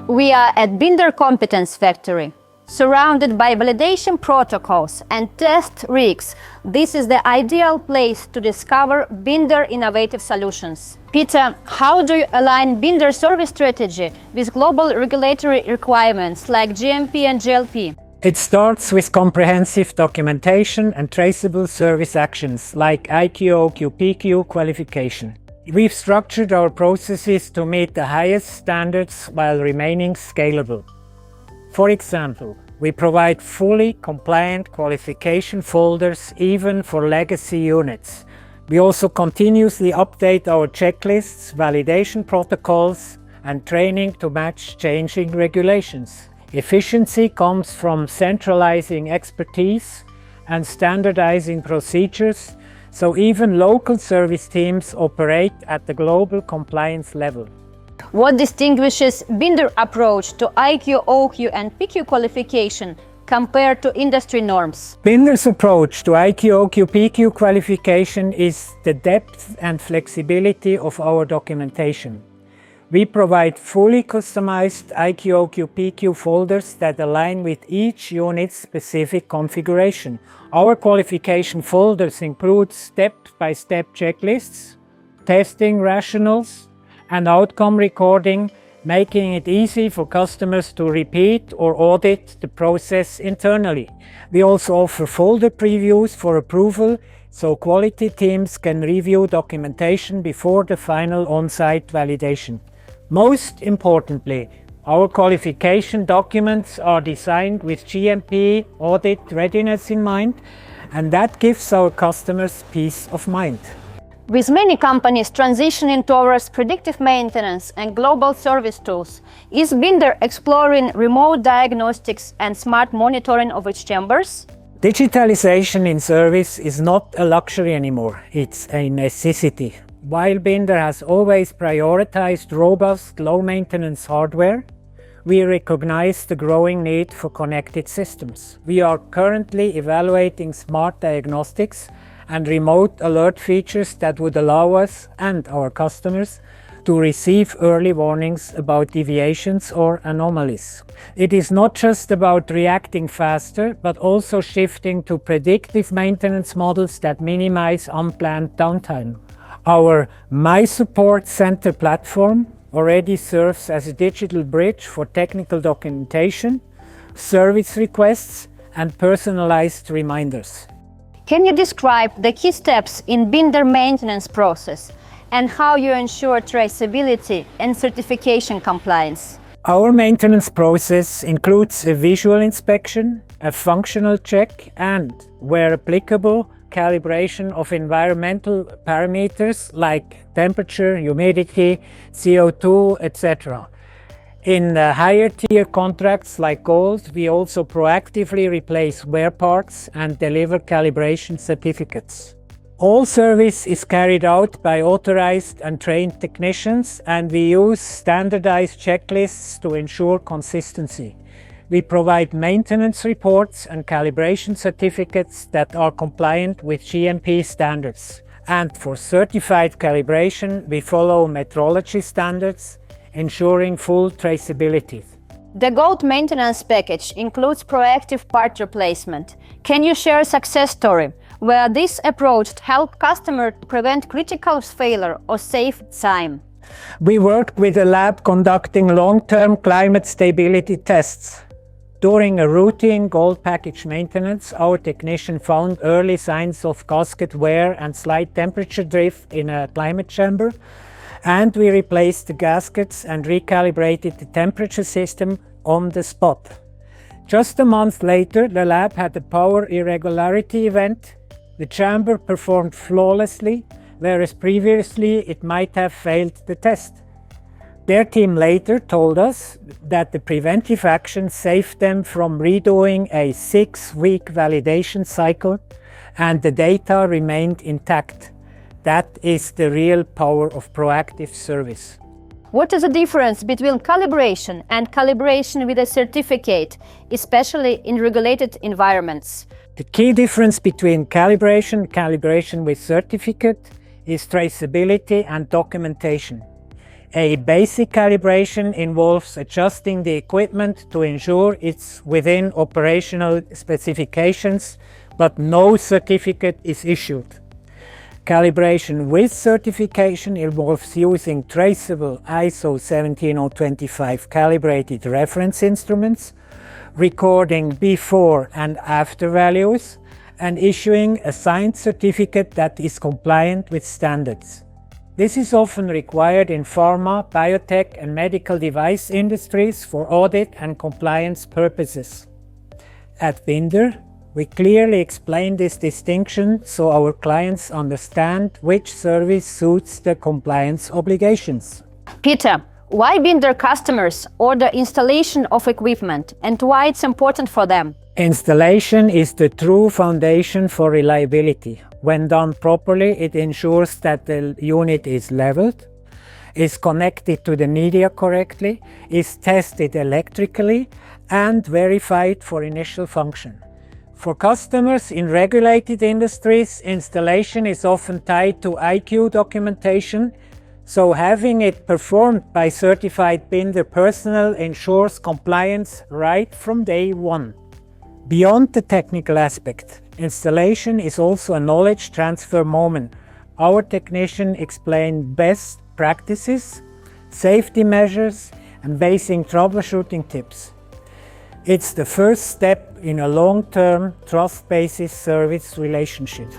We are at BINDER Competence Factory. Surrounded by validation protocols and test rigs, this is the ideal place to discover BINDER innovative solutions. Peter, how do you align BINDER service strategy with global regulatory requirements like GMP and GLP? It starts with comprehensive documentation and traceable service actions like IQ, OQ, qualification. We've structured our processes to meet the highest standards while remaining scalable. For example, we provide fully compliant qualification folders even for legacy units. We also continuously update our checklists, validation protocols, and training to match changing regulations. Efficiency comes from centralizing expertise and standardizing procedures, so even local service teams operate at the global compliance level. What distinguishes BINDER approach to IQ, OQ, and PQ qualification compared to industry norms? BINDER's approach to IQ, OQ, PQ qualification is the depth and flexibility of our documentation. We provide fully customized IQ, OQ, PQ folders that align with each unit's specific configuration. Our qualification folders include step-by-step checklists, testing rationals, and outcome recording, making it easy for customers to repeat or audit the process internally. We also offer folder previews for approval, so quality teams can review documentation before the final on-site validation. Most importantly, our qualification documents are designed with GMP audit readiness in mind, and that gives our customers peace of mind. With many companies transitioning towards predictive maintenance and global service tools, is BINDER exploring remote diagnostics and smart monitoring of its chambers? Digitalization in service is not a luxury anymore, it's a necessity. While BINDER has always prioritized robust, low-maintenance hardware, we recognize the growing need for connected systems. We are currently evaluating smart diagnostics and remote alert features that would allow us and our customers to receive early warnings about deviations or anomalies. It is not just about reacting faster, but also shifting to predictive maintenance models that minimize unplanned downtime. Our My Support Center platform already serves as a digital bridge for technical documentation, service requests, and personalized reminders. Can you describe the key steps in BINDER maintenance process and how you ensure traceability and certification compliance? Our maintenance process includes a visual inspection, a functional check, and, where applicable, calibration of environmental parameters like temperature, humidity, CO2, etc. In higher tier contracts like Gold, we also proactively replace wear parts and deliver calibration certificates. All service is carried out by authorized and trained technicians, and we use standardized checklists to ensure consistency. We provide maintenance reports and calibration certificates that are compliant with GMP standards. And for certified calibration, we follow metrology standards, ensuring full traceability. The Gold maintenance package includes proactive part replacement. Can you share a success story where this approach helped customers prevent critical failure or save time? We worked with a lab conducting long-term climate stability tests. During a routine Gold package maintenance, our technician found early signs of gasket wear and slight temperature drift in a climate chamber, and we replaced the gaskets and recalibrated the temperature system on the spot. Just a month later, the lab had a power irregularity event. The chamber performed flawlessly, whereas previously it might have failed the test. Their team later told us that the preventive action saved them from redoing a 6-week validation cycle, and the data remained intact. That is the real power of proactive service. What is the difference between calibration and calibration with a certificate, especially in regulated environments? The key difference between calibration with certificate is traceability and documentation. A basic calibration involves adjusting the equipment to ensure it's within operational specifications, but no certificate is issued. Calibration with certification involves using traceable ISO 17025 calibrated reference instruments, recording before and after values, and issuing a signed certificate that is compliant with standards. This is often required in pharma, biotech and medical device industries for audit and compliance purposes. At BINDER, we clearly explain this distinction so our clients understand which service suits their compliance obligations. Peter, why BINDER customers order installation of equipment and why it's important for them? Installation is the true foundation for reliability. When done properly, it ensures that the unit is leveled, is connected to the media correctly, is tested electrically, and verified for initial function. For customers in regulated industries, installation is often tied to IQ documentation, so having it performed by certified BINDER personnel ensures compliance right from day one. Beyond the technical aspect, installation is also a knowledge transfer moment. Our technicians explain best practices, safety measures, and basic troubleshooting tips. It's the first step in a long-term, trust-based service relationship.